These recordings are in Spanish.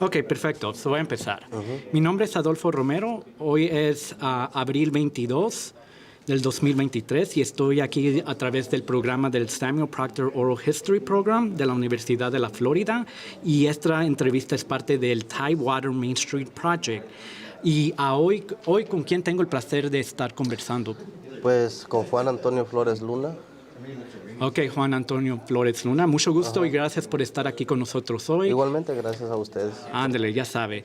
Ok, perfecto. So voy a empezar. Ujú. Mi nombre es Adolfo Romero. Hoy es abril 22 del 2023 y estoy aquí a través del programa del Samuel Proctor Oral History Program de la Universidad de la Florida, y esta entrevista es parte del Tidewater Main Street Project. Y hoy con quién tengo el placer de estar conversando. Pues con Juan Antonio Flores Luna. Ok, Juan Antonio Flores Luna, mucho gusto. Ajá. Y gracias por estar aquí con nosotros hoy. Igualmente, gracias a ustedes. Ándale, ya sabe.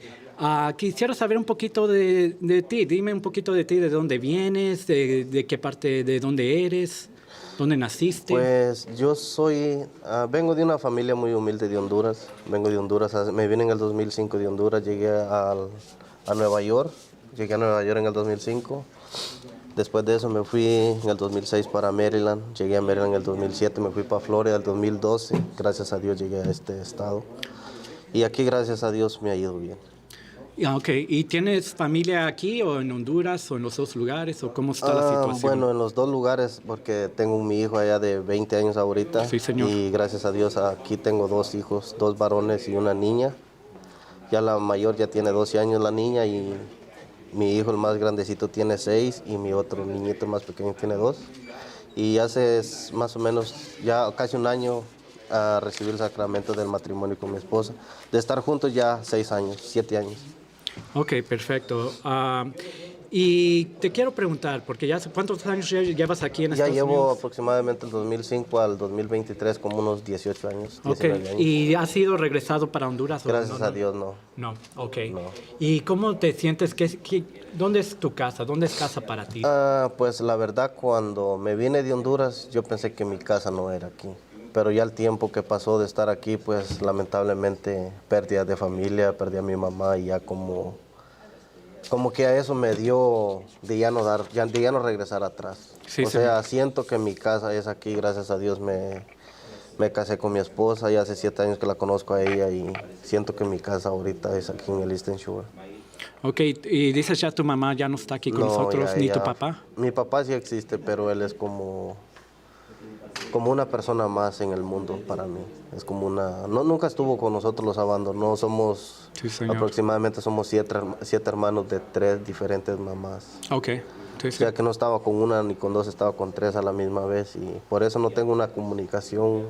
Quisiera saber un poquito de ti. Dime un poquito de ti, de dónde vienes, de qué parte, de dónde eres, dónde naciste. Pues yo vengo de una familia muy humilde de Honduras. Vengo de Honduras, me vine en el 2005 de Honduras, llegué a Nueva York. Llegué a Nueva York en el 2005. Después de eso me fui en el 2006 para Maryland. Llegué a Maryland en el 2007, me fui para Florida en el 2012. Gracias a Dios llegué a este estado. Y aquí, gracias a Dios, me ha ido bien. Ok, ¿y tienes familia aquí o en Honduras o en los dos lugares o cómo está la situación? Bueno, en los dos lugares, porque tengo mi hijo allá de 20 años ahorita. Sí, señor. Y gracias a Dios aquí tengo dos hijos, dos varones y una niña. Ya la mayor ya tiene 12 años la niña, y mi hijo el más grandecito tiene 6 y mi otro niñito más pequeño tiene 2. Y hace más o menos ya casi un año recibí el sacramento del matrimonio con mi esposa. De estar juntos ya 6 años, 7 años. Ok, perfecto. Y te quiero preguntar, porque ya ¿cuántos años llevas aquí en Ya Estados llevo Unidos? aproximadamente el 2005 al 2023 como unos 18 años, Ok, 19 años. ¿y has sido regresado para Honduras? Gracias no? a Dios, no. No, ok. No. ¿Y cómo te sientes? ¿Dónde es tu casa? ¿Dónde es casa para ti? Pues la verdad, cuando me vine de Honduras, yo pensé que mi casa no era aquí. Pero ya el tiempo que pasó de estar aquí, pues lamentablemente pérdida de familia, perdí a mi mamá, y ya como que a eso me dio de ya no regresar atrás. Sí, O sea, siento que mi casa es aquí, gracias a Dios me casé con mi esposa, ya hace 7 años que la conozco a ella, y siento que mi casa ahorita es aquí en el Eastern Shore. Ok, y dices ya tu mamá ya no está aquí con No, nosotros, ya, ni tu ya. papá. Mi papá sí existe, pero él es como una persona más en el mundo para mí. Es como nunca estuvo con nosotros, los abandonó. Sí, señor. Aproximadamente somos 7 hermanos de 3 diferentes mamás. Ok, sí, O sí. sea que no estaba con una ni con 2, estaba con 3 a la misma vez, y por eso no tengo una comunicación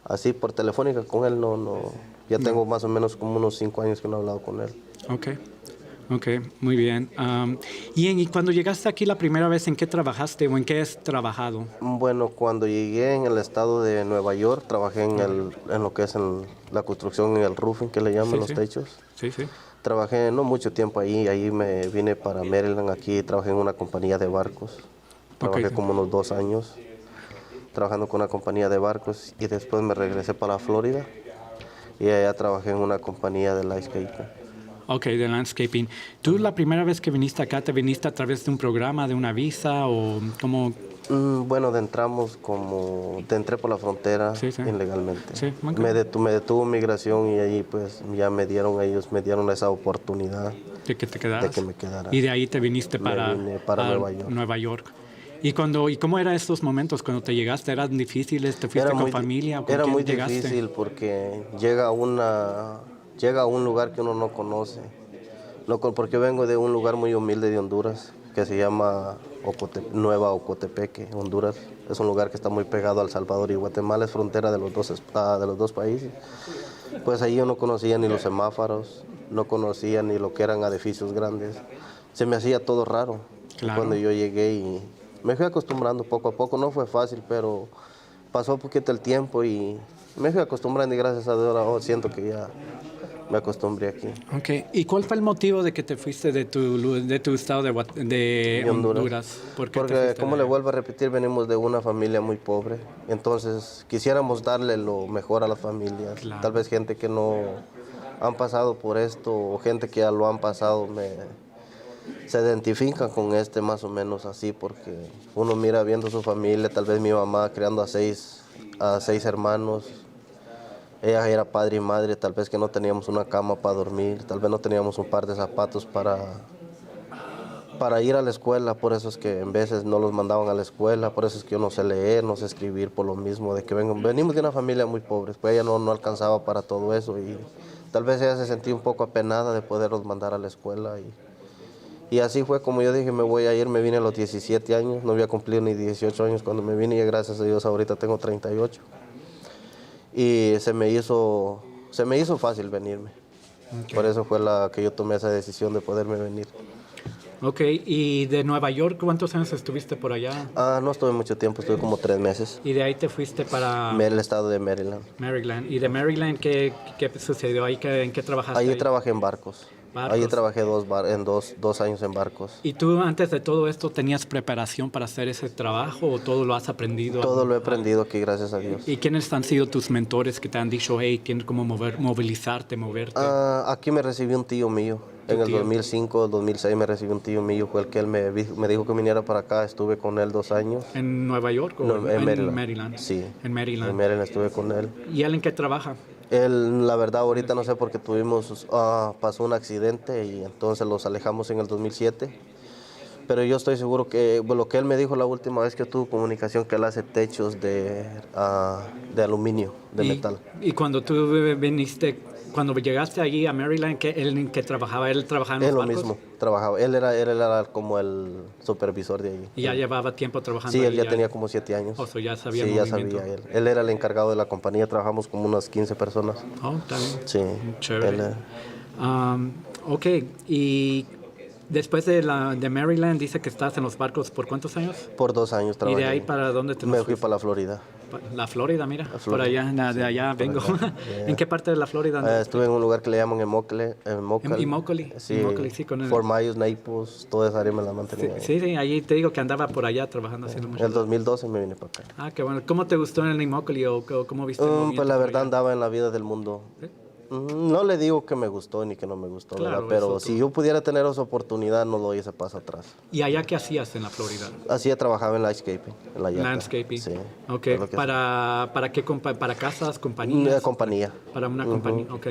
así por telefónica con él, no. Ya tengo más o menos como unos 5 años que no he hablado con él. Ok, muy bien. ¿Y cuando llegaste aquí la primera vez, en qué trabajaste o en qué has trabajado? Bueno, cuando llegué en el estado de Nueva York, trabajé en lo que es la construcción, en el roofing, que le llaman, Sí, los sí. techos. Sí, sí. Trabajé no mucho tiempo ahí me vine para Maryland. Aquí trabajé en una compañía de barcos. Trabajé Ok. como unos 2 años trabajando con una compañía de barcos, y después me regresé para Florida y allá trabajé en una compañía de landscaping. Ok, de landscaping. ¿Tú la primera vez que viniste acá, te viniste a través de un programa, de una visa o cómo? Bueno, entré por la frontera Sí, sí. ilegalmente. Sí, ok. Me detuvo migración, y ahí pues ya ellos me dieron esa oportunidad ¿De que te quedaras? de que me quedara. Y de ahí te viniste Me vine para Nueva York. Nueva York. ¿Y cómo eran estos momentos cuando te llegaste? ¿Eran difíciles? ¿Te fuiste con familia? ¿O con Era quién muy llegaste? difícil porque llega a un lugar que uno no conoce. Porque vengo de un lugar muy humilde de Honduras que se llama Nueva Ocotepeque, Honduras. Es un lugar que está muy pegado a El Salvador y Guatemala, es frontera de los dos países. Pues ahí yo no conocía ni los semáforos, no conocía ni lo que eran edificios grandes. Se me hacía todo raro. Claro. Cuando yo llegué, y me fui acostumbrando poco a poco. No fue fácil, pero pasó un poquito el tiempo y me fui acostumbrando, y gracias a Dios ahora siento que ya me acostumbré aquí. Ok, ¿y cuál fue el motivo de que te fuiste de tu estado de Honduras? ¿Por qué te Porque, fuiste como de le allá? vuelvo a repetir, venimos de una familia muy pobre. Entonces, quisiéramos darle lo mejor a las familias. Claro. Tal vez gente que no han pasado por esto, o gente que ya lo han pasado, se identifican con más o menos así, porque uno mira viendo su familia, tal vez mi mamá criando a seis hermanos. Ella era padre y madre, tal vez que no teníamos una cama para dormir, tal vez no teníamos un par de zapatos para ir a la escuela. Por eso es que en veces no los mandaban a la escuela, por eso es que yo no sé leer, no sé escribir, por lo mismo de que venimos de una familia muy pobre. Pues ella no alcanzaba para todo eso, y tal vez ella se sentía un poco apenada de poderlos mandar a la escuela. Y así fue como yo dije, me voy a ir, me vine a los 17 años, no había cumplido ni 18 años cuando me vine y gracias a Dios ahorita tengo 38. Y se me hizo fácil venirme. Okay. Por eso fue que yo tomé esa decisión de poderme venir. Ok, ¿y de Nueva York cuántos años estuviste por allá? No estuve mucho tiempo, estuve como 3 meses. Y de ahí te fuiste para El estado de Maryland. Maryland. ¿Y de Maryland qué sucedió ahí? ¿En qué trabajaste Ahí ahí? trabajé en barcos. Ahí trabajé dos años en barcos. ¿Y tú antes de todo esto tenías preparación para hacer ese trabajo o todo lo has aprendido? Todo lo he aprendido aquí, gracias a Dios. ¿Y quiénes han sido tus mentores que te han dicho, hey, cómo movilizarte, moverte? Aquí me recibió un tío mío. En el 2005, 2006 me recibió un tío mío. Fue el que él me dijo que viniera para acá. Estuve con él 2 años. ¿En Nueva York o No, en Maryland. Maryland? Sí. En Maryland. En Maryland estuve con él. ¿Y él en qué trabaja? Él, la verdad, ahorita no sé porque pasó un accidente y entonces los alejamos en el 2007. Pero yo estoy seguro que lo que él me dijo la última vez que tuvo comunicación, que él hace techos de aluminio, de metal. Y cuando tú viniste, cuando llegaste allí a Maryland, ¿en qué trabajaba? ¿Él trabajaba en los barcos? Él lo mismo, trabajaba. Él era como el supervisor de allí. ¿Y ya llevaba tiempo trabajando Sí, ahí? él ya tenía como 7 años. O sea, ya sabía Sí, el ya movimiento. sabía él. Él era el encargado de la compañía, trabajamos como unas 15 personas. Oh, está bien. Sí. Chévere. Ok, y después de Maryland, dice que estás en los barcos ¿por cuántos años? Por 2 años ¿Y trabajé. de ahí para dónde te Me fui fuiste? para la Florida. La Florida, mira, por Florida. allá, de allá vengo. allá. ¿En qué parte de la Florida? Estuve en un lugar que le llaman Immokalee. Immokalee. Sí, Immokalee, sí, con el... Fort Myers, Naples, toda esa área me la mantenía. Sí, allí te digo que andaba por allá trabajando haciendo En mucho. el 2012 me vine para acá. Qué bueno. ¿Cómo te gustó en el Immokalee o cómo viste el movimiento Pues la por verdad allá? andaba en la vida del mundo. ¿Sí? No le digo que me gustó ni que no me gustó, Claro, ¿verdad? Pero eso si yo pudiera tener esa oportunidad, no doy ese paso atrás. ¿Y allá qué hacías en la Florida? Así trabajaba en landscaping, en la yarda. Landscaping. Sí. Ok, es lo que ¿para qué? ¿Para casas, hacía. compañías? Compañía. Para una compañía, ok.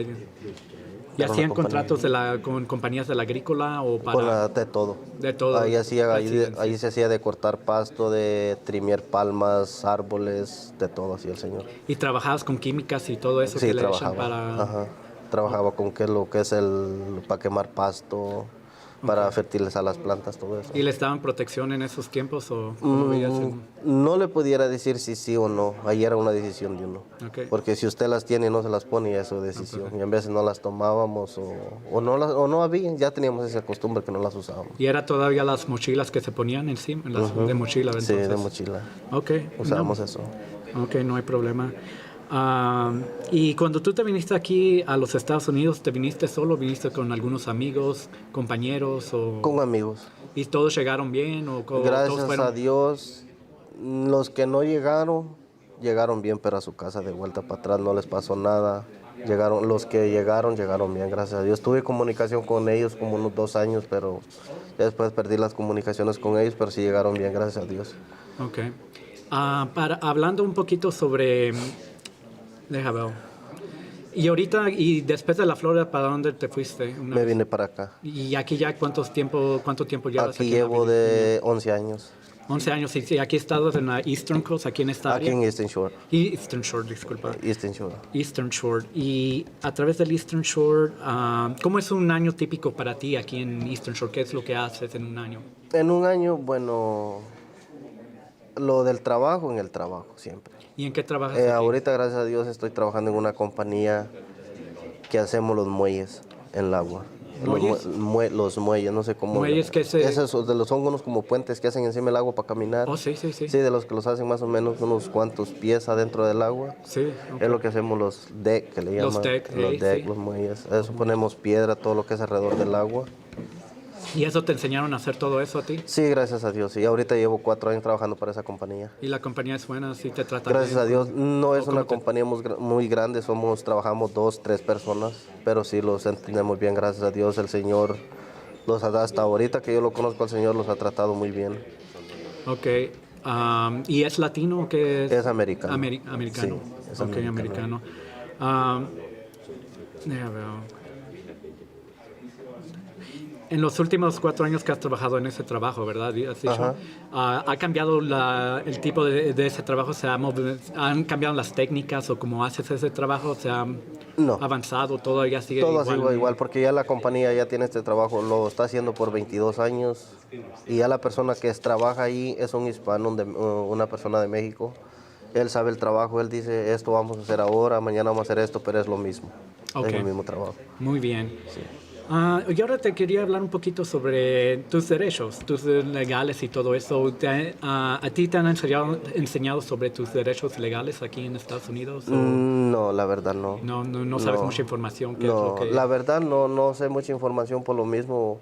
¿Y Para una hacían compañía. contratos con compañías de la agrícola o para...? De todo. De todo. Ahí Residencia. se hacía de cortar pasto, de trimear palmas, árboles, de todo hacía el señor. ¿Y trabajabas con químicas y todo eso Sí, que le trabajaba. echan para...? Ajá. Trabajaba con lo que es para quemar pasto, para fertilizar las plantas, todo eso. ¿Y les daban protección en esos tiempos o cómo veías? No le pudiera decir si sí o no, ahí era una decisión de uno. Ok. Porque si usted las tiene y no se las pone, ya es su decisión. Y a veces no las tomábamos o no había, ya teníamos esa costumbre que no las usábamos. ¿Y era todavía las mochilas que se ponían encima? De mochila, Sí, entonces. de mochila. Ok. Usábamos eso. Ok, no hay problema. Y cuando tú te viniste aquí a los Estados Unidos, ¿te viniste solo? ¿Viniste con algunos amigos, compañeros? Con amigos. ¿Y todos llegaron bien? Todos Gracias fueron... a Dios, los que no llegaron bien, pero a su casa de vuelta para atrás no les pasó nada. Los que llegaron bien, gracias a Dios. Tuve comunicación con ellos como unos 2 años, pero ya después perdí las comunicaciones con ellos, pero sí llegaron bien, gracias a Dios. Ok. Hablando un poquito sobre... Deja ver. Y ahorita, y después de la Florida, ¿para dónde te fuiste? Me vine para acá. ¿Y aquí ya cuánto tiempo llevas? Aquí llevo de 11 años. 11 años, y aquí estás en la Eastern Coast, aquí en esta área. Aquí en Eastern Shore. Eastern Shore, disculpa. Eastern Shore. Eastern Shore. Y a través del Eastern Shore, ¿cómo es un año típico para ti aquí en Eastern Shore? ¿Qué es lo que haces en un año? En un año, bueno, lo del trabajo, en el trabajo siempre. ¿Y en qué trabajas aquí? Ahorita, gracias a Dios, estoy trabajando en una compañía que hacemos los muelles en el agua. ¿Muelles? Los muelles, no sé cómo. ¿Muelles que se...? Esos son unos como puentes que hacen encima del agua para caminar. Oh, sí. Sí, de los que los hacen más o menos unos cuantos pies adentro del agua. Sí, ok. Es lo que hacemos los deck, que le llaman. Los deck, sí. Los muelles. Eso ponemos piedra, todo lo que es alrededor del agua. ¿Y eso te enseñaron a hacer todo eso a ti? Sí, gracias a Dios. Y ahorita llevo 4 años trabajando para esa compañía. ¿Y la compañía es buena? ¿Sí te trata Gracias bien? a Dios, no es una cómo te- compañía muy grande, trabajamos 2, 3 personas, pero sí los entendemos bien, gracias a Dios. El Señor hasta ahorita que yo lo conozco, el Señor los ha tratado muy bien. Ok. ¿Y es latino o qué es? Es americano. Americano. Sí, es ok, americano. Déjame ver. En los últimos 4 años que has trabajado en ese trabajo, ¿verdad? ¿Has dicho? Ajá. ¿Ha cambiado el tipo de ese trabajo? ¿Han cambiado las técnicas o cómo haces ese trabajo? ¿Se ha No, avanzado? ¿Todo ya sigue todo igual? sigue igual, porque ya la compañía ya tiene este trabajo, lo está haciendo por 22 años, y ya la persona que trabaja ahí es un hispano, una persona de México. Él sabe el trabajo, él dice, esto vamos a hacer ahora, mañana vamos a hacer esto, pero es lo mismo, Ok. es el mismo trabajo. Muy bien. Sí. Y ahora te quería hablar un poquito sobre tus derechos, tus legales y todo eso. ¿A ti te han enseñado sobre tus derechos legales aquí en Estados Unidos? ¿O No, la verdad no. no sabes mucha información? ¿Qué es lo No, que... la verdad no sé mucha información por lo mismo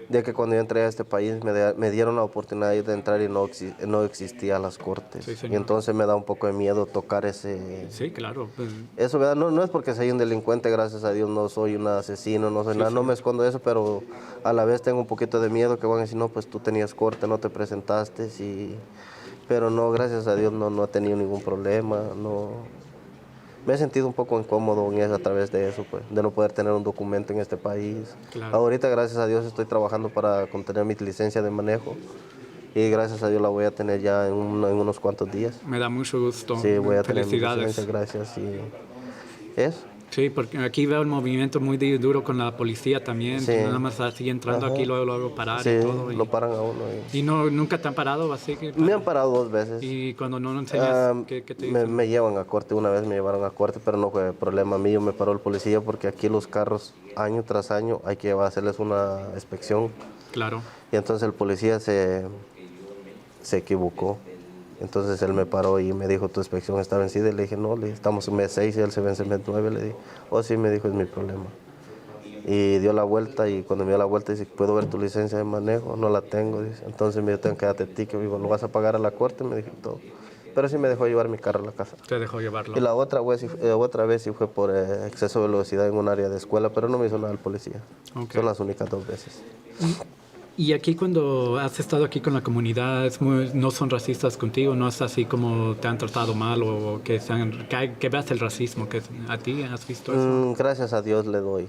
de que cuando yo entré a este país me dieron la oportunidad de entrar y no existían las cortes. Sí, señor. Y entonces me da un poco de miedo tocar ese... Sí, claro. Pues, Eso, ¿verdad? No es porque soy un delincuente, gracias a Dios, no soy un asesino, no soy nada, no me escondo de eso, pero a la vez tengo un poquito de miedo que van a decir, no, pues tú tenías corte, no te presentaste, pero no, gracias a Dios no he tenido ningún problema, no... Me he sentido un poco incómodo a través de eso, pues, de no poder tener un documento en este país. Claro. Ahorita, gracias a Dios, estoy trabajando para tener mi licencia de manejo, y gracias a Dios la voy a tener ya en unos cuantos días. me da mucho gusto. Sí, voy a tener mi Felicidades. licencia, gracias. Y eso. Sí, porque aquí veo el movimiento muy duro con la policía también. Sí. Nada más así entrando Ajá. aquí, luego parar Sí, y todo. lo paran a uno. Y nunca te han parado, así que... Me han parado 2 veces. Y cuando no enseñas, Ah, ¿qué te dicen? me llevan a corte, una vez me llevaron a corte, pero no fue problema mío, me paró el policía porque aquí los carros año tras año hay que hacerles una inspección, Claro. y entonces el policía se equivocó. Entonces él me paró y me dijo, tu inspección está vencida, y le dije, no, estamos en mes 6 y él se vence en mes 9, le dije, oh sí, me dijo, es mi problema. Y dio la vuelta, y cuando me dio la vuelta dice, ¿puedo ver tu licencia de manejo? No la tengo, dice. Entonces me dijo, tengo que darte ticket, digo, ¿lo vas a pagar a la corte? Me dijo todo. Pero sí me dejó llevar mi carro a la casa. Te dejó llevarlo. Y la otra vez sí fue por exceso de velocidad en un área de escuela, pero no me hizo nada el policía. Ok. Son las únicas 2 veces. Y aquí cuando has estado aquí con la comunidad, no son racistas contigo, no es así como te han tratado mal o que veas el racismo, que a ti has visto eso. Gracias a Dios le doy,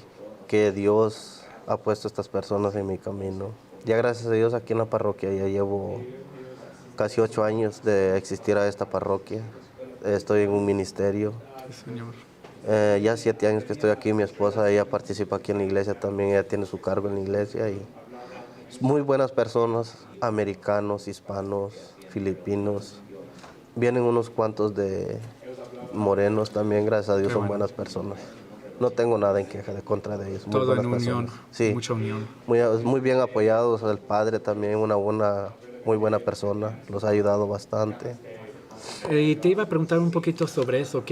que Dios ha puesto a estas personas en mi camino. Ya gracias a Dios aquí en la parroquia ya llevo casi 8 años de existir a esta parroquia. Estoy en un ministerio. Sí, señor. Ya 7 años que estoy aquí, mi esposa, ella participa aquí en la iglesia también, ella tiene su cargo en la iglesia, y muy buenas personas, americanos, hispanos, filipinos. Vienen unos cuantos de morenos también, gracias a Dios, son buenas personas. No tengo nada en queja de contra de ellos. Muy Todo en buenas unión, personas. Sí, mucha unión. muy bien apoyados. El padre también, muy buena persona, los ha ayudado bastante. Y te iba a preguntar un poquito sobre eso.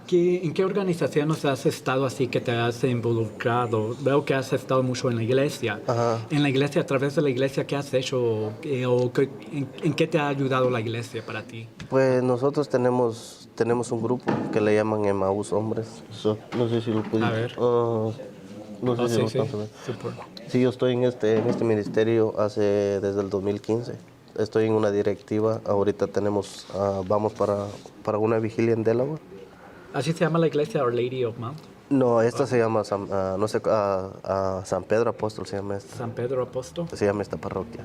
¿En qué organizaciones has estado así que te has involucrado? Veo que has estado mucho en la iglesia. Ajá. En la iglesia, a través de la iglesia, ¿qué has hecho? ¿En qué te ha ayudado la iglesia para ti? Pues nosotros tenemos un grupo que le llaman Emmaús Hombres. No sé si lo pudiste. A ver. No sé si lo sí. alcanzas a ver. Súper. Sí, yo estoy en este ministerio desde el 2015. Estoy en una directiva. Ahorita vamos para una vigilia en Delaware. ¿Así se llama la iglesia Our Lady of Mount? No, esta se llama San Pedro Apóstol, se llama esta. San Pedro Apóstol. Se llama esta parroquia.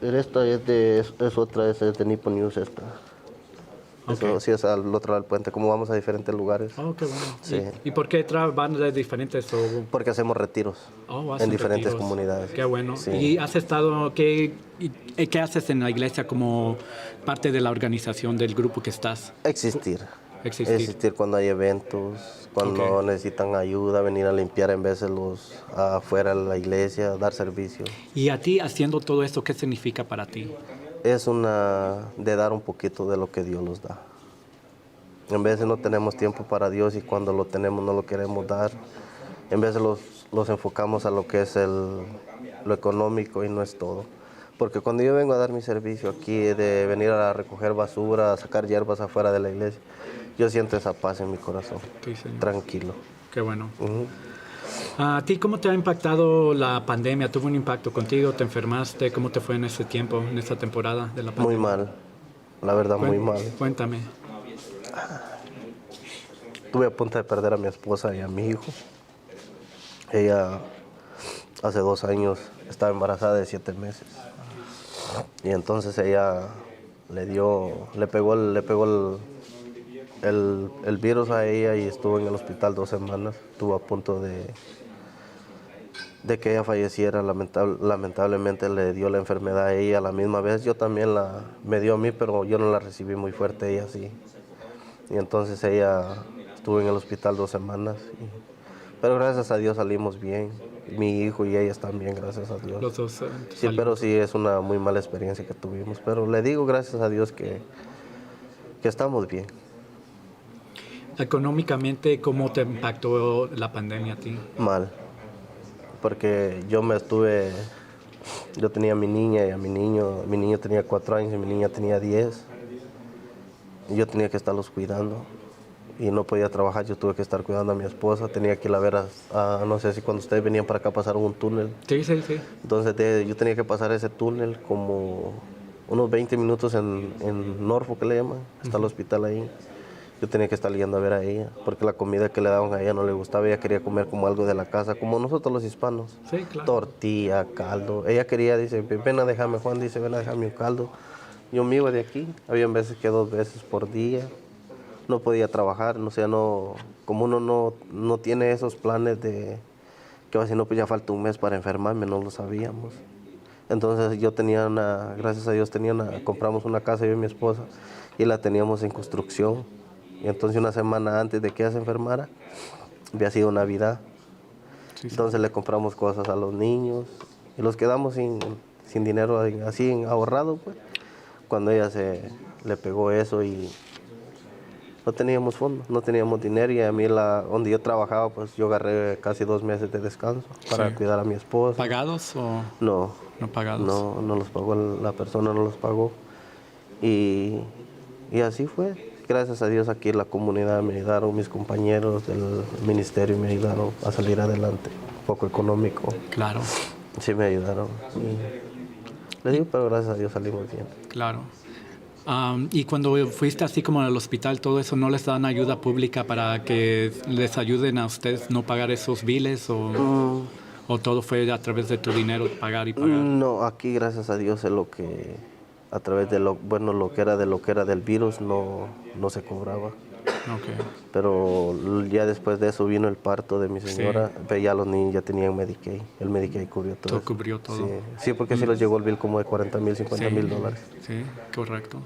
Pero esta es de Nippon News esta. Eso, Ok. sí, es al otro lado del puente, como vamos a diferentes lugares. Oh, qué bueno. Sí. ¿Y por qué van de diferentes? Porque hacemos retiros Hacen en diferentes retiros. comunidades. Qué bueno. Sí. ¿Y has estado, qué haces en la iglesia como parte de la organización del grupo que estás? Existir. Existir. Existir cuando hay eventos, cuando Ok. necesitan ayuda, venir a limpiar en vez de afuera de la iglesia, dar servicio. Y a ti, haciendo todo esto, ¿qué significa para ti? Es de dar un poquito de lo que Dios nos da. En vez de no tenemos tiempo para Dios, y cuando lo tenemos no lo queremos dar. En vez de los enfocamos a lo que es lo económico, y no es todo. Porque cuando yo vengo a dar mi servicio aquí, de venir a recoger basura, a sacar hierbas afuera de la iglesia, yo siento esa paz en mi corazón, Sí, señor. tranquilo. Qué bueno. Ujú. ¿A ti cómo te ha impactado la pandemia? ¿Tuvo un impacto contigo? ¿Te enfermaste? ¿Cómo te fue en ese tiempo, en esta temporada de la pandemia? Muy mal, la verdad, muy mal. Cuéntame. Estuve a punto de perder a mi esposa y a mi hijo. Ella hace 2 años estaba embarazada de 7 meses. Y entonces ella le pegó el virus a ella y estuvo en el hospital 2 semanas. Estuvo a punto de que ella falleciera. Lamentablemente le dio la enfermedad a ella a la misma vez. Yo también me dio a mí, pero yo no la recibí muy fuerte, ella sí. Y entonces ella estuvo en el hospital 2 semanas. Pero gracias a Dios salimos bien. Mi hijo y ellas también, gracias a Dios. Los dos Sí, salieron. pero sí es una muy mala experiencia que tuvimos. Pero le digo gracias a Dios que estamos bien. Económicamente, ¿cómo te impactó la pandemia a ti? Mal. Porque yo tenía a mi niña y a mi niño tenía 4 años y mi niña tenía 10. Y yo tenía que estarlos cuidando. Y no podía trabajar, yo tuve que estar cuidando a mi esposa. Tenía que ir a ver no sé si cuando ustedes venían para acá pasaron un túnel. Sí, sí, sí. Entonces yo tenía que pasar ese túnel como unos 20 minutos en Norfolk, que le llaman, está el hospital ahí. Yo tenía que estar yendo a ver a ella, porque la comida que le daban a ella no le gustaba. Ella quería comer como algo de la casa, como nosotros los hispanos. Sí, claro. Tortilla, caldo. Ella quería, dice, ven a dejarme, Juan dice, ven a dejarme un caldo. Yo me iba de aquí, había veces que 2 veces por día. No podía trabajar, o sea, como uno no tiene esos planes de que si no, pues ya falta un mes para enfermarme, no lo sabíamos. Entonces gracias a Dios compramos una casa yo y mi esposa y la teníamos en construcción. Y entonces una semana antes de que ella se enfermara, había sido Navidad. Sí, sí. Entonces le compramos cosas a los niños y los quedamos sin dinero así ahorrado, pues. Cuando ella le pegó eso y no teníamos fondos, no teníamos dinero y a mí donde yo trabajaba, pues yo agarré casi 2 meses de descanso para Sí. cuidar a mi esposa. ¿Pagados o No, no pagados? no los pagó, la persona no los pagó. Y así fue. Gracias a Dios aquí en la comunidad me ayudaron, mis compañeros del ministerio me ayudaron a salir adelante, un poco económico. Claro, Sí me ayudaron. Y les digo, pero gracias a Dios salimos bien. claro. Y cuando fuiste así como al hospital, todo eso, ¿no les dan ayuda pública para que les ayuden a ustedes no pagar esos biles o todo fue a través de tu dinero pagar y pagar? No, aquí gracias a Dios es lo que a través de lo que era del virus no se cobraba. Okay. Pero ya después de eso vino el parto de mi señora, pero ya los niños ya tenían Medicaid, el Medicaid cubrió todo. Todo cubrió todo. Sí, sí, porque sí les llegó el bill como de $40,000, $50,000. Sí, correcto.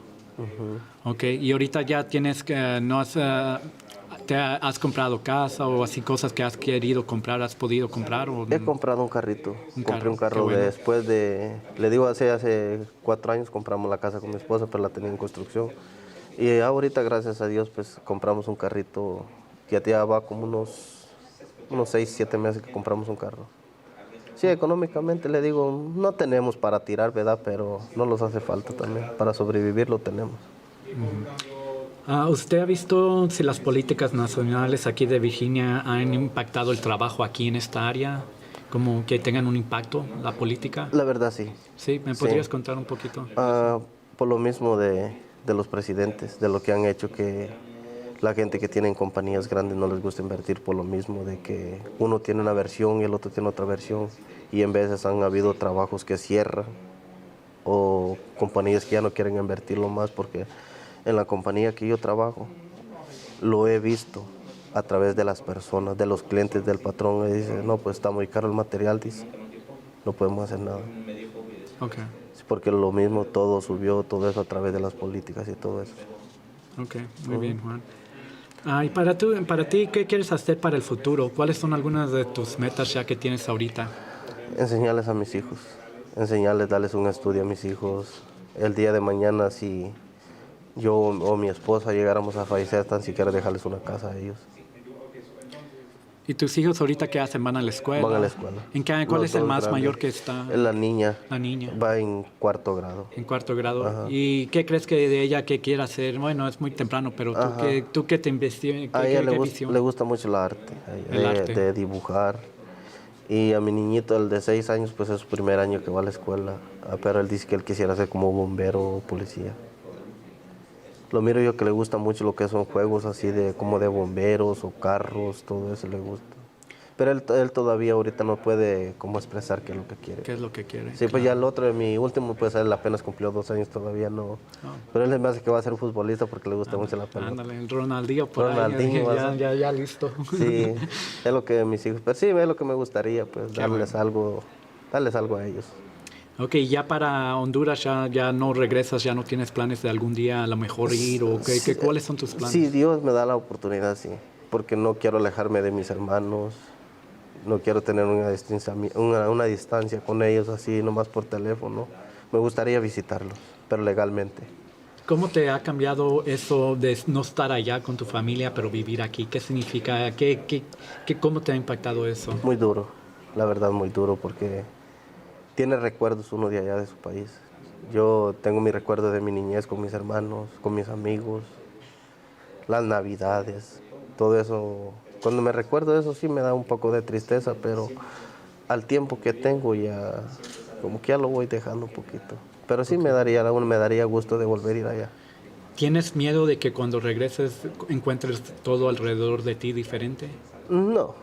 Ok, y ahorita ya tienes que, no has, has comprado casa o así cosas que has querido comprar, has podido comprar? O He comprado un carrito, compré un qué carro bueno. después le digo hace 4 años compramos la casa con mi esposa, pero la tenía en construcción. Y ahorita gracias a Dios pues compramos un carrito, que ya va como unos 6, 7 meses que compramos un carro. Sí, económicamente le digo, no tenemos para tirar, ¿verdad? Pero no nos hace falta también, para sobrevivir lo tenemos. ¿Usted ha visto si las políticas nacionales aquí de Virginia han impactado el trabajo aquí en esta área? ¿Como que tengan un impacto la política? La verdad sí. Sí, ¿me podrías contar un poquito? Por lo mismo de los presidentes, de lo que han hecho que la gente que tiene compañías grandes no les gusta invertir por lo mismo de que uno tiene una versión y el otro tiene otra versión y en veces han habido trabajos que cierran o compañías que ya no quieren invertirlo más porque en la compañía que yo trabajo lo he visto a través de las personas, de los clientes del patrón, y dice, no, pues está muy caro el material, dice, no podemos hacer nada. Okay. Sí, porque lo mismo todo subió, todo eso a través de las políticas y todo eso. Ok, muy bien, Juan. Y para ti, ¿qué quieres hacer para el futuro? ¿Cuáles son algunas de tus metas ya que tienes ahorita? Enseñarles a mis hijos, darles un estudio a mis hijos. El día de mañana, si yo o mi esposa llegáramos a fallecer, tan siquiera dejarles una casa a ellos. ¿Y tus hijos ahorita qué hacen? ¿Van a la escuela? Van a la escuela. ¿Cuál Los es el dos más grandes. mayor que está? La niña. La niña. Va en 4º grado. En 4º grado. Ajá. ¿Y qué crees que de ella que quiera hacer? Bueno, es muy temprano, pero tú qué te investigas. A ella le gusta mucho el arte, de dibujar. Y a mi niñito, el de 6 años, pues es su primer año que va a la escuela. Pero él dice que él quisiera ser como bombero o policía. Lo miro yo que le gusta mucho lo que son juegos así como de bomberos o carros, todo eso le gusta. Pero él todavía ahorita no puede como expresar qué es lo que quiere. ¿Qué es lo que quiere? Sí, pues ya el otro, mi último, pues él apenas cumplió 2 años, todavía no. Oh. Pero él me hace que va a ser futbolista porque le gusta mucho la pelota. Ándale, el Ronaldinho por Ronaldinho, ahí, ya listo. Sí, es lo que mis hijos, pero sí, es lo que me gustaría, pues darles algo a ellos. Ok, ya para Honduras ya no regresas, ya no tienes planes de algún día a lo mejor ir, o ¿cuáles son tus planes? Sí, Dios me da la oportunidad, sí, porque no quiero alejarme de mis hermanos, no quiero tener una distancia con ellos así, nomás por teléfono. Me gustaría visitarlos, pero legalmente. ¿Cómo te ha cambiado eso de no estar allá con tu familia, pero vivir aquí? ¿Qué significa? ¿Cómo te ha impactado eso? Muy duro, la verdad muy duro, porque tiene recuerdos uno de allá de su país. Yo tengo mi recuerdo de mi niñez con mis hermanos, con mis amigos, las navidades, todo eso. Cuando me recuerdo eso sí me da un poco de tristeza, pero al tiempo que tengo ya, como que ya lo voy dejando un poquito. Pero sí me daría gusto de volver a ir allá. ¿Tienes miedo de que cuando regreses encuentres todo alrededor de ti diferente? No,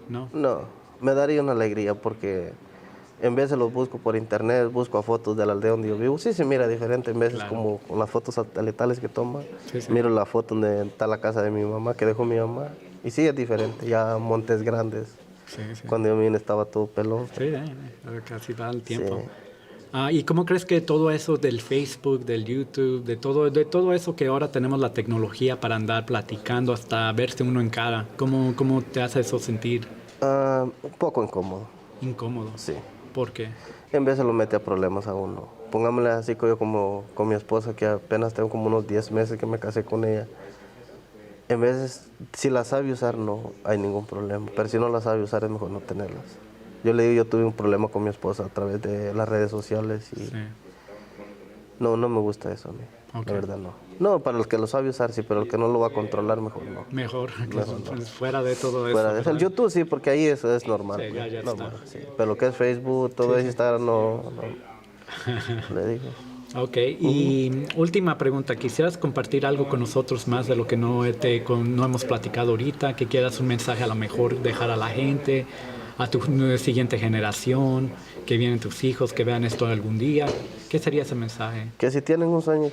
¿No? no, me daría una alegría porque en veces los busco por internet, busco fotos de la aldea donde yo vivo. Sí se mira diferente, en veces Claro. como con las fotos satelitales que toma. Sí, sí. Miro la foto donde está la casa de mi mamá, que dejó mi mamá. Y sí es diferente, ya montes grandes. Sí, sí. Cuando yo vine estaba todo pelón. Sí, casi va el tiempo. Sí. ¿Y cómo crees que todo eso del Facebook, del YouTube, de todo eso que ahora tenemos la tecnología para andar platicando hasta verse uno en cara, cómo te hace eso sentir Un poco incómodo, incómodo? sí. ¿Por qué? En veces lo mete a problemas a uno. Pongámosle así que yo como con mi esposa, que apenas tengo como unos 10 meses que me casé con ella. En veces, si la sabe usar, no hay ningún problema. Pero si no la sabe usar, es mejor no tenerlas. Yo le digo, yo tuve un problema con mi esposa a través de las redes sociales y Sí. no me gusta eso a mí. Ok. La verdad no. No, para el que lo sabe usar sí, pero el que no lo va a controlar, mejor no. Mejor, que Mejor no. fuera de todo eso. Fuera de eso. El ¿verdad? YouTube sí, porque ahí eso es normal. Sí, ya normal, está. sí. Pero lo que es Facebook, todo eso, Instagram, no. Le digo. Ok, y última pregunta, ¿quisieras compartir algo con nosotros más de lo que no hemos platicado ahorita? ¿Que quieras un mensaje a lo mejor dejar a la gente, a tu siguiente generación, que vienen tus hijos, que vean esto algún día? ¿Qué sería ese mensaje? Que si tienen un sueño,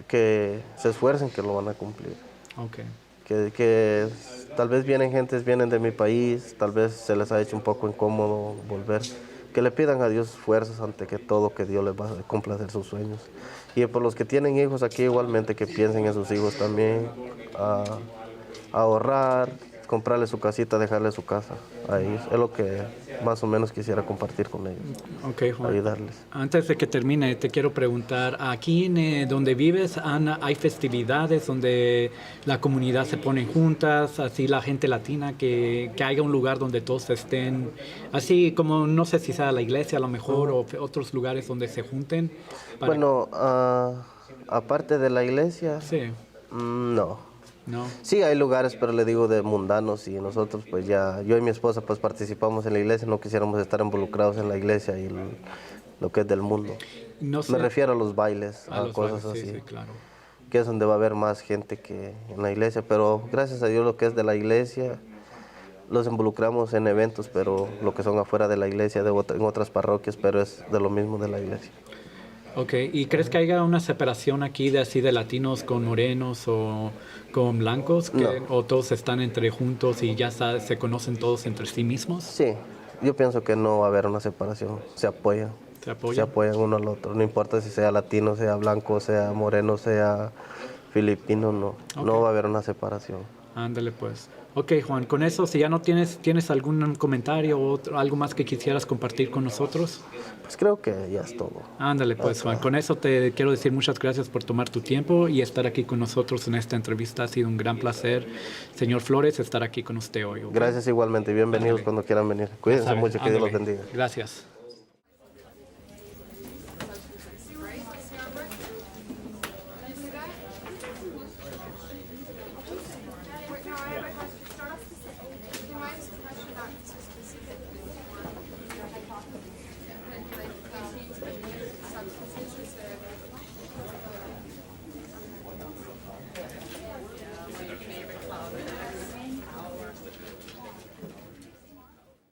que se esfuercen, que lo van a cumplir. Ok, Que tal vez vienen de mi país, tal vez se les ha hecho un poco incómodo volver. Que le pidan a Dios fuerzas ante que todo, que Dios les va a complacer sus sueños. Y por los que tienen hijos aquí igualmente, que piensen en sus hijos también, a ahorrar, comprarle su casita, dejarle su casa. Ahí es lo que más o menos quisiera compartir con ellos, ok, Juan. ayudarles. Antes de que termine, te quiero preguntar, aquí donde vives, Ana, ¿hay festividades donde la comunidad se pone juntas, así la gente latina, que haya un lugar donde todos estén, así como, no sé si sea la iglesia a lo mejor, o otros lugares donde se junten? Bueno, aparte de la iglesia, Sí, no. ¿no? Sí, hay lugares, pero le digo de mundanos y nosotros pues ya, yo y mi esposa pues participamos en la iglesia, no quisiéramos estar involucrados en la iglesia y lo que es del mundo. No sé, Me refiero a los bailes, a los cosas bailes, así, sí, claro. que es donde va a haber más gente que en la iglesia, pero gracias a Dios lo que es de la iglesia, los involucramos en eventos, pero lo que son afuera de la iglesia, en otras parroquias, pero es de lo mismo de la iglesia. Ok, ¿y crees que haya una separación aquí de latinos con morenos o con blancos? No. ¿O todos están entre juntos y ya se conocen todos entre sí mismos? Sí, yo pienso que no va a haber una separación, se apoyan. ¿Se Se apoyan? apoyan uno al otro, no importa si sea latino, sea blanco, sea moreno, sea filipino, no, no va a haber una separación. Ándale pues. Ok, Juan, con eso, si ya no tienes algún comentario o algo más que quisieras compartir con nosotros. Pues creo que ya es todo. Ándale pues, Juan, con eso te quiero decir muchas gracias por tomar tu tiempo y estar aquí con nosotros en esta entrevista. Ha sido un gran placer, señor Flores, estar aquí con usted hoy. ¿ok? Gracias igualmente, bienvenidos Ándale. cuando quieran venir. Cuídense Sabe, mucho, que Dios los ándale. bendiga. Gracias.